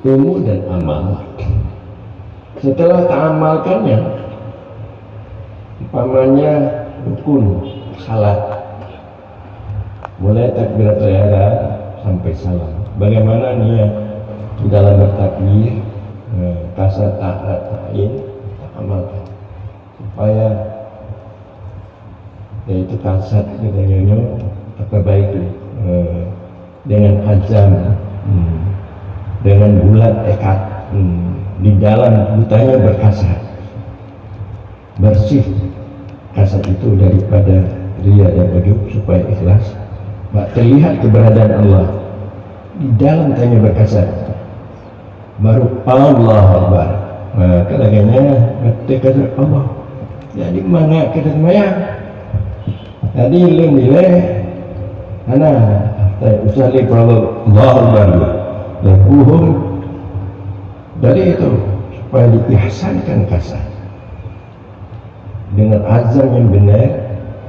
ilmu dan amal. Setelah ta'amalkannya, umpamanya rukun salat, mulai takbiratul ihram sampai salam. Bagaimana niat di dalam bertakbir, kasat ta'in, amalkan supaya yaitu kasat dengan terbaik dengan azam, dengan bulat tekad, di dalam butanya berkasat, bersih kasat itu daripada riya dan ujub, supaya ikhlas. Terlihat keberadaan Allah di dalam tanya berkasat, baru Allah Akbar. Kadang-kadang kata Allah, jadi mana kata mayang tadi lu nilai mana usaha Allah Akbar lakuhum. Dari itu supaya diihsankan kasat dengan azam yang benar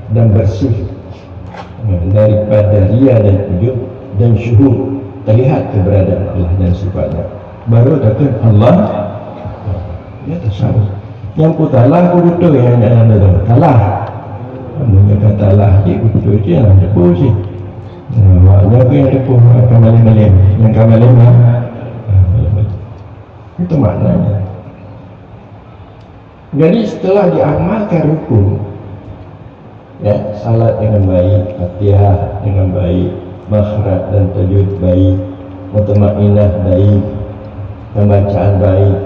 dan bersih daripada riya dan ujub dan syuhud, terlihat keberadaan Allah dan sifatnya, baru datang Allah ya tasawuf. Yang putalah kudu yang ada talah, namanya katalah di kudu je lah depu je. Maknanya aku yang depu kamalim-malim, yang kamalim itu maknanya. Jadi setelah diamalkan rukun, ya, salat dengan baik, Fatihah dengan baik, makhraj dan tajwid baik, mutmainnah baik, pembacaan baik,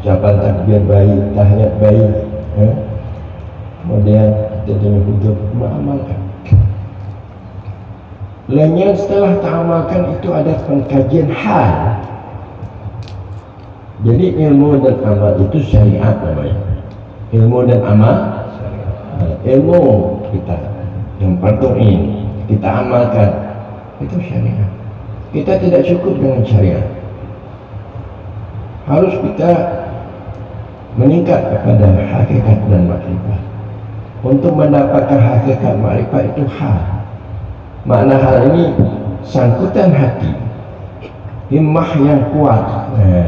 ucapan takbir baik, tahiyat baik, ya. Kemudian kita dengan hidup mengamalkan. Lainnya setelah ta'amalkan itu ada pengkajian hal. Jadi ilmu dan amal itu syariat namanya. Ilmu dan amal, ilmu kita yang partuin kita amalkan itu syariat. Kita tidak cukup dengan syariat, harus kita meningkat kepada hakikat dan makrifat. Untuk mendapatkan hakikat makrifat itu hal. Makna hal ini sangkutan hati, himmah yang kuat.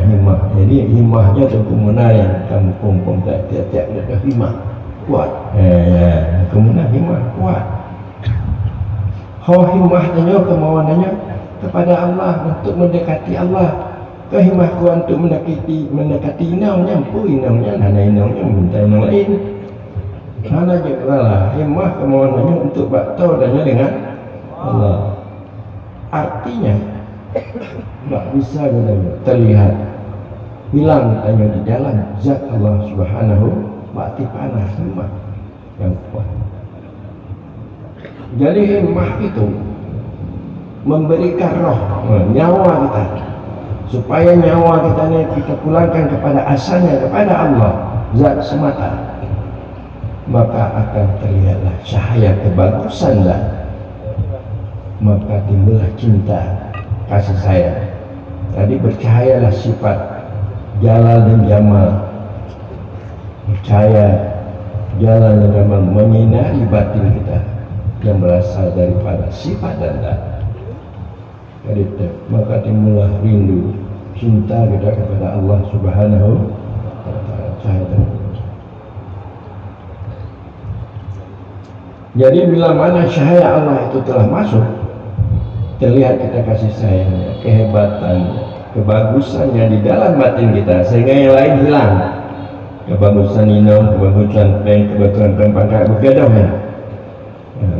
Himmah, jadi himmahnya itu kemudian yang kampung tiap-tiap ada himmah kuat. Kemudian himmah kuat. Himmahnya kemauannya kepada Allah, untuk mendekati Allah. Himmah kuat untuk mendekati inaunya, inaunya hana inaunya minta inau lain. Hana jelah himmah kemauannya untuk bertaudannya dengan Allah. Artinya tak bisa terlihat, hilang hanya di dalam zat Allah Subhanahu wa ta'ala, himmah yang kuat. Jadi himmah itu memberikan roh, nyawa kita, supaya nyawa kita ini kita pulangkan kepada asalnya, kepada Allah zat semata. Maka akan terlihatlah cahaya kebagusan dan maka timbullah cinta, kasih sayang. Tadi bercahayalah sifat jalal dan jamal. Bercahaya jalal dan jamal menyinari batin kita yang berasal daripada sifat dan zat. Jadi maka timbullah rindu, cinta kita kepada Allah Subhanahu wa ta'ala. Cahaya. Jadi bila mana cahaya Allah itu telah masuk, terlihat kita kasih sayangnya, kehebatannya, kebagusannya di dalam batin kita, sehingga yang lain hilang. Kebagusan inau, kebagusan peng, kebagusan pangkat bergadahnya.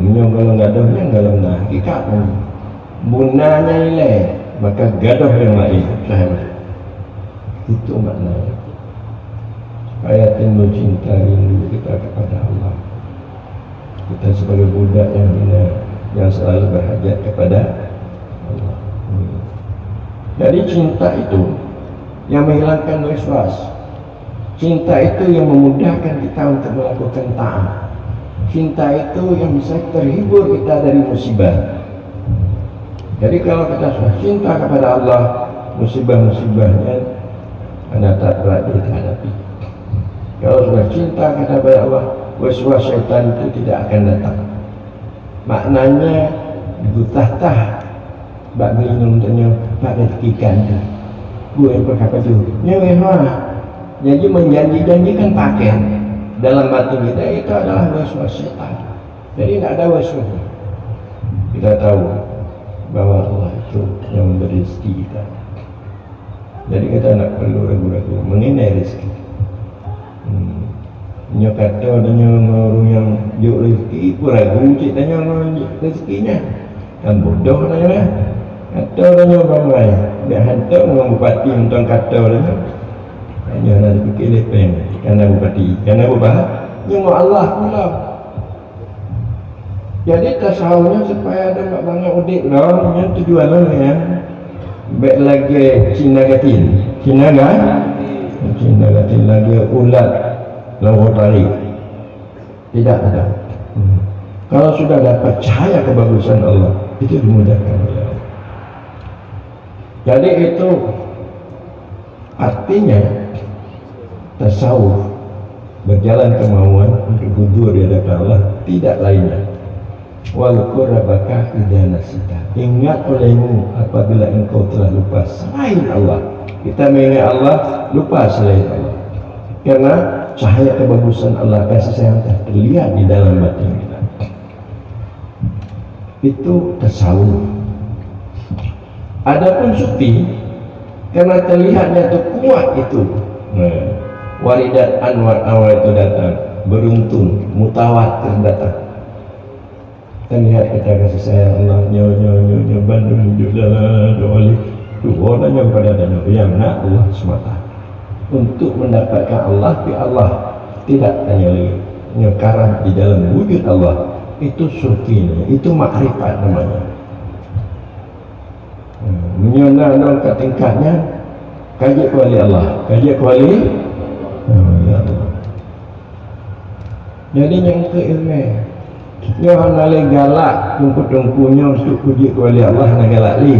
Minum kalau gadahnya kalau nah hakikat bunanya nilai, maka gadah yang lain cahaya. Itu maknanya. Supaya timbul cinta rindu kita kepada Allah. Kita sebagai budak yang hina, yang selalu berhajat kepada Allah. Jadi cinta itu yang menghilangkan waswas. Cinta itu yang memudahkan kita untuk melakukan taat. Cinta itu yang bisa terhibur kita dari musibah. Jadi kalau kita sudah cinta kepada Allah, musibah-musibahnya anda tak berat dihadapi. Kalau sudah cinta kepada Allah, waswas syaitan itu tidak akan datang. Maknanya gutah-tah bak minum tanya bak detikan gue yang berkata tu jadi menjanji-janjikan pakai dalam batin kita itu adalah waswas setan. Jadi tidak ada waswas. Kita tahu bahwa Allah itu yang memberi rezeki kita. Jadi kita tidak perlu ragu-ragu mengenai rezeki. Nyo kata adanya orang yang juk rezeki pun ragu cik tanya rezekinya. Kan bodoh tanya. Kata adanya orang lain. Dia hantar orang bupati tentang kata adanya. Hanya ada fikir lepeng. Kerana bupati, kerana bupati. Nyo Allah pula. Jadi tasawufnya supaya ada banyak udik lah. Yang tujuan lah ya. Baik lagi Cina gatin. Cina gatin lagi ulat lawan tarik. Tidak ada. Kalau sudah dapat cahaya kebagusan Allah, itu dimudahkan oleh Allah. Jadi itu artinya tasawuf berjalan kemauan untuk hudur di hadapan Allah, tidak lainnya. Walqur rabbaka idza nasita. Ingat olehmu apabila engkau telah lupa selain Allah. Kita mengingat Allah, lupa selain Allah. Karena cahaya kebagusan Allah, kasih sayang terlihat di dalam batin kita. Itu tasawuf. Adapun sufi, karena terlihatnya itu kuat itu. Waridat anwar awal itu datang, beruntun, mutawatir datang. Terlihat kita kasih sayang Allah, nyo Bandung judala doali. Dua nanya kepada dana yang nak Allah semata. Untuk mendapatkan Allah, Allah tidak tanya lagi. Nyokaran di dalam wujud Allah itu sufinya, itu makrifat namanya. Menyona ke tingkatnya kaji kuali Allah, kaji kuali Allah. Jadi yang keilmu, yang nalai galak, tungku-tungkunya untuk puji kuali Allah nak galak li.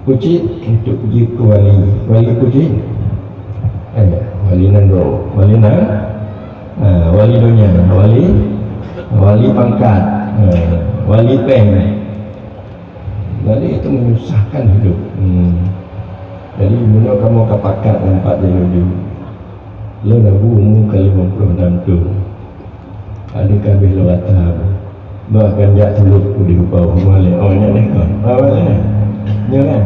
Puji untuk puji kuali, wali puji. Wali nando, wali dunia, wali pangkat, wali peng. Jadi itu menyusahkan hidup. Jadi mana kamu kapakat tempat dia hidup. Lo dah bumu kali 56 tu. Ada kabeh lo atap. Bahkan jak teluk di bawah male. Oh nya ni kan. Awalnya. Jangan.